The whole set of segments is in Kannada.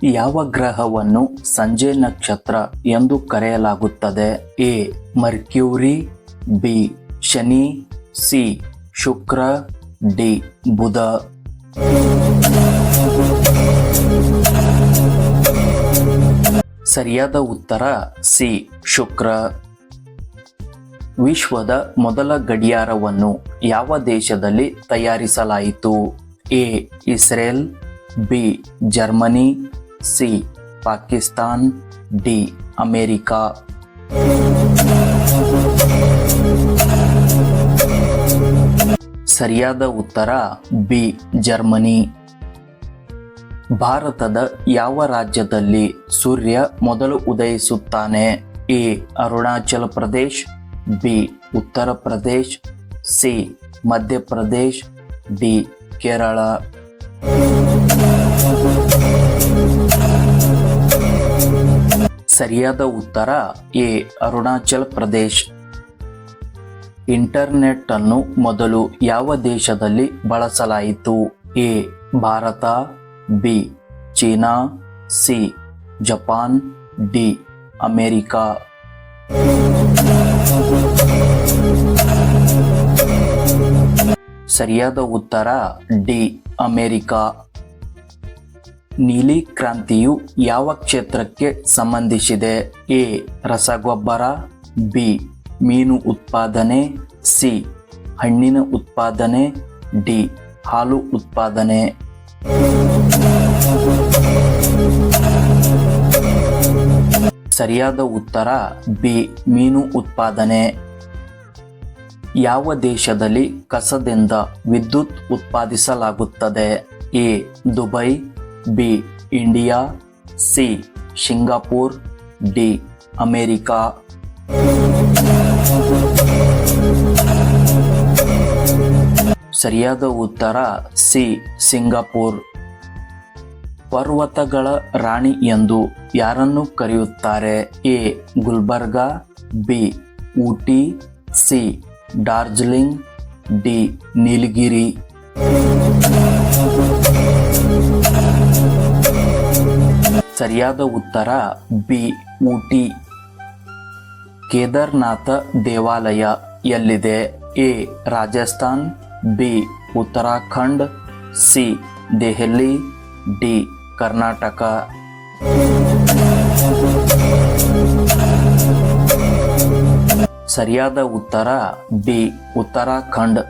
ಯಾವ ಗ್ರಹವನ್ನು ಸಂಜೆ ನಕ್ಷತ್ರ ಎಂದು ಕರೆಯಲಾಗುತ್ತದೆ? A Mercury, B Shani, C Shukra, D Budha. ಸರಿಯಾದ ಉತ್ತರ ಸಿ ಶುಕ್ರ. ವಿಶ್ವದ ಮೊದಲ ಗಡಿಯಾರವನ್ನು ಯಾವ ದೇಶದಲ್ಲಿ ತಯಾರಿಸಲಾಯಿತು? A Israel, B Germany, C Pakistan, D America. ಸರಿಯಾದ ಉತ್ತರ ಬಿ ಜರ್ಮನಿ. ಭಾರತದ ಯಾವ ರಾಜ್ಯದಲ್ಲಿ ಸೂರ್ಯ ಮೊದಲು ಉದಯಿಸುತ್ತಾನೆ? A Arunachal Pradesh, B Uttar Pradesh, C Madhya Pradesh, D Kerala. ಸರಿಯಾದ ಉತ್ತರ ಎ ಅರುಣಾಚಲ ಪ್ರದೇಶ್. ಇಂಟರ್ನೆಟ್ ಅನ್ನು ಮೊದಲು ಯಾವ ದೇಶದಲ್ಲಿ ಬಳಸಲಾಯಿತು? A Bharat, B China, C Japan, D America. ಸರಿಯಾದ ಉತ್ತರ ಡಿ ಅಮೆರಿಕಾ. ನೀಲಿ ಕ್ರಾಂತಿಯು ಯಾವ ಕ್ಷೇತ್ರಕ್ಕೆ ಸಂಬಂಧಿಸಿದೆ? ಎ ರಸಗೊಬ್ಬರ, ಬಿ ಮೀನು ಉತ್ಪಾದನೆ, ಸಿ ಹಣ್ಣಿನ ಉತ್ಪಾದನೆ, ಡಿ ಹಾಲು ಉತ್ಪಾದನೆ. ಸರಿಯಾದ ಉತ್ತರ ಬಿ ಮೀನು ಉತ್ಪಾದನೆ. ಯಾವ ದೇಶದಲ್ಲಿ ಕಸದಿಂದ ವಿದ್ಯುತ್ ಉತ್ಪಾದಿಸಲಾಗುತ್ತದೆ? A Dubai, B India, C Singapore, D America. ಸರಿಯಾದ ಉತ್ತರ ಸಿ ಸಿಂಗಾಪುರ್. ಪರ್ವತಗಳ ರಾಣಿ ಎಂದು ಯಾರನ್ನು ಕರೆಯುತ್ತಾರೆ? A Gulbarga, B Ooty, C Darjeeling, D Nilgiri. ಸರಿಯಾದ ಉತ್ತರ ಬಿ ಊಟಿ. ಕೇದಾರ್ನಾಥ ದೇವಾಲಯ ಎಲ್ಲಿದೆ? A Rajasthan, B Uttarakhand, C Delhi, D Karnataka. ಸರಿಯಾದ ಉತ್ತರ ಬಿ ಉತ್ತರಾಖಂಡ್.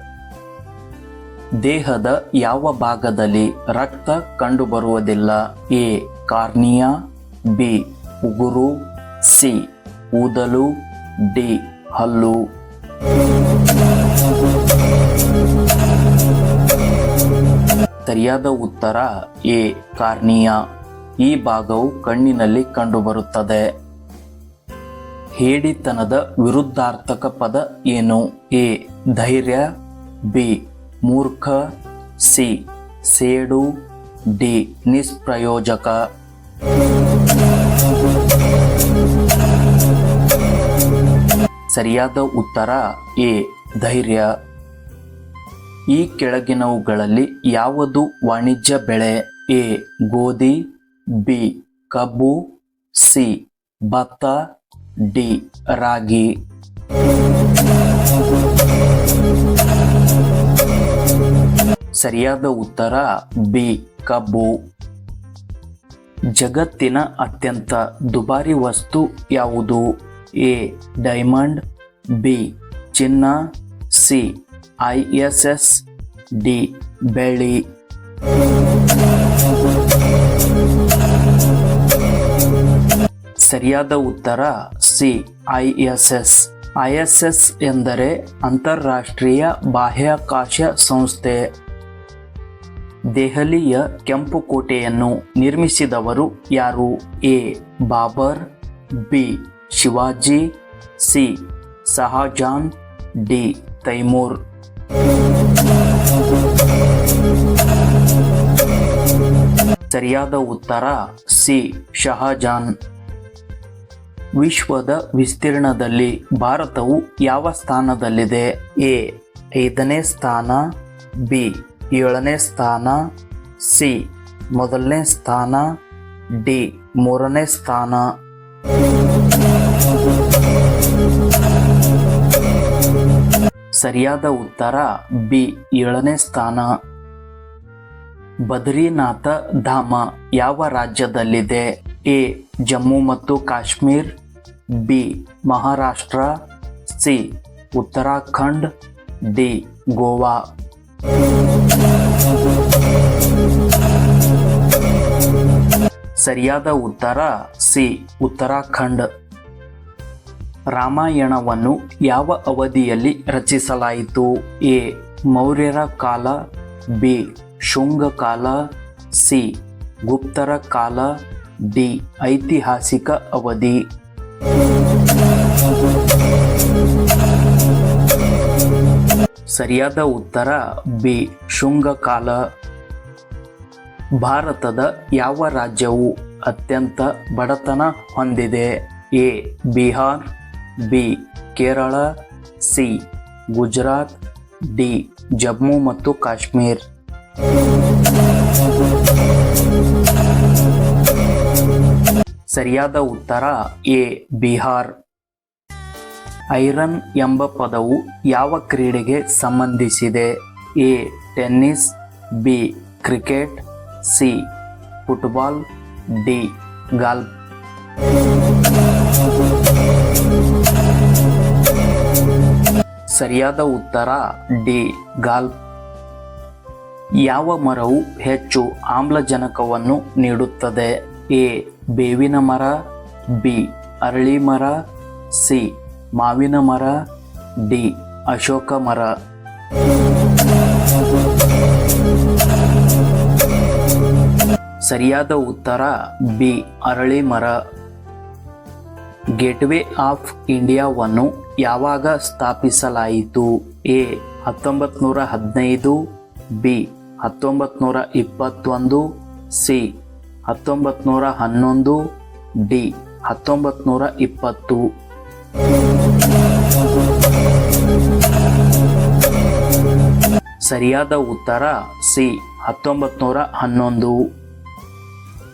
ದೇಹದ ಯಾವ ಭಾಗದಲ್ಲಿ ರಕ್ತ ಕಂಡುಬರುವುದಿಲ್ಲ? ಎ ಕಾರ್ನಿಯಾ, ಬಿ ಉಗುರು, ಸಿ ಕೂದಲು, ಡಿ ಹಲ್ಲು. ಸರಿಯಾದ ಉತ್ತರ ಎ ಕಾರ್ನಿಯಾ. ಈ ಭಾಗವು ಕಣ್ಣಿನಲ್ಲಿ ಕಂಡುಬರುತ್ತದೆ. ಹೇಡಿತನದ ವಿರುದ್ಧಾರ್ಥಕ ಪದ ಏನು? ಎ ಧೈರ್ಯ, ಬಿ ಮೂರ್ಖ, ಸಿ ಸೇಡು, ಡಿ ನಿಷ್ಪ್ರಯೋಜಕ. ಸರಿಯಾದ ಉತ್ತರ ಎ ಧೈರ್ಯ. ಈ ಕೆಳಗಿನವುಗಳಲ್ಲಿ ಯಾವುದು ವಾಣಿಜ್ಯ ಬೆಳೆ? ಎ ಗೋಧಿ, ಬಿ ಕಬ್ಬು, ಸಿ ಭತ್ತ, ಡಿ ರಾಗಿ. ಸರಿಯಾದ ಉತ್ತರ ಬಿ ಕಬ್ಬು. ಜಗತ್ತಿನ ಅತ್ಯಂತ ದುಬಾರಿ ವಸ್ತು ಯಾವುದು? ಎ ಡೈಮಂಡ್, ಬಿ ಚಿನ್ನ, ಸಿ ISS, ಡಿ ಬೆಳ್ಳಿ. ಸರಿಯಾದ ಉತ್ತರ ಸಿ ISS. ISS ಎಂದರೆ ಅಂತಾರಾಷ್ಟ್ರೀಯ ಬಾಹ್ಯಾಕಾಶ ಸಂಸ್ಥೆ. ದೆಹಲಿಯ ಕೆಂಪು ಕೋಟೆಯನ್ನು ನಿರ್ಮಿಸಿದವರು ಯಾರು? A Babur, B Shivaji, C Shah Jahan, D Timur. ಸರಿಯಾದ ಉತ್ತರ ಸಿ ಶಹಾಜಾನ್. ವಿಶ್ವದ ವಿಸ್ತೀರ್ಣದಲ್ಲಿ ಭಾರತವು ಯಾವ ಸ್ಥಾನದಲ್ಲಿದೆ? ಎ 5ನೇ ಸ್ಥಾನ, ಬಿ 7ನೇ ಸ್ಥಾನ, ಸಿ 1ನೇ ಸ್ಥಾನ, ಡಿ 3ನೇ ಸ್ಥಾನ. ಸರಿಯಾದ ಉತ್ತರ ಬಿ 7ನೇ ಸ್ಥಾನ. ಬದ್ರಿನಾಥ ಧಾಮ ಯಾವ ರಾಜ್ಯದಲ್ಲಿದೆ? ಎ ಜಮ್ಮು ಮತ್ತು Kashmir, B Maharashtra, C Uttarakhand, D Goa. ಸರಿಯಾದ ಉತ್ತರ ಸಿ ಉತ್ತರಾಖಂಡ್. ರಾಮಾಯಣವನ್ನು ಯಾವ ಅವಧಿಯಲ್ಲಿ ರಚಿಸಲಾಯಿತು? ಎ ಮೌರ್ಯರ ಕಾಲ, ಬಿ ಶುಂಗ ಕಾಲ, ಸಿ ಗುಪ್ತರ ಕಾಲ, ಡಿ ಐತಿಹಾಸಿಕ ಅವಧಿ. ಸರಿಯಾದ ಉತ್ತರ ಬಿ ಶುಂಗ ಕಾಲ. ಭಾರತದ ಯಾವ ರಾಜ್ಯವು ಅತ್ಯಂತ ಬಡತನ ಹೊಂದಿದೆ? A Bihar, B Kerala, C Gujarat, D Jammu ಮತ್ತು ಕಾಶ್ಮೀರ್. ಸರಿಯಾದ ಉತ್ತರ ಎ ಬಿಹಾರ್. ಐರನ್ ಎಂಬ ಪದವು ಯಾವ ಕ್ರೀಡೆಗೆ ಸಂಬಂಧಿಸಿದೆ? A tennis, B cricket, C football, D golf. ಸರಿಯಾದ ಉತ್ತರ ಡಿ ಗಾಲ್ಫ್. ಯಾವ ಮರವು ಹೆಚ್ಚು ಆಮ್ಲಜನಕವನ್ನು ನೀಡುತ್ತದೆ? ಎ ಬೇವಿನ ಮರ, ಬಿ ಅರಳಿ ಮರ, ಸಿ ಮಾವಿನ ಮರ, ಡಿ ಅಶೋಕ ಮರ. ಸರಿಯಾದ ಉತ್ತರ ಬಿ ಅರಳಿ ಮರ. ಗೇಟ್ವೇ ಆಫ್ ಇಂಡಿಯಾವನ್ನು ಯಾವಾಗ ಸ್ಥಾಪಿಸಲಾಯಿತು? A 1915, B 1921, C 1911, D 1920. ಸರಿಯಾದ ಉತ್ತರ ಸಿ 1911.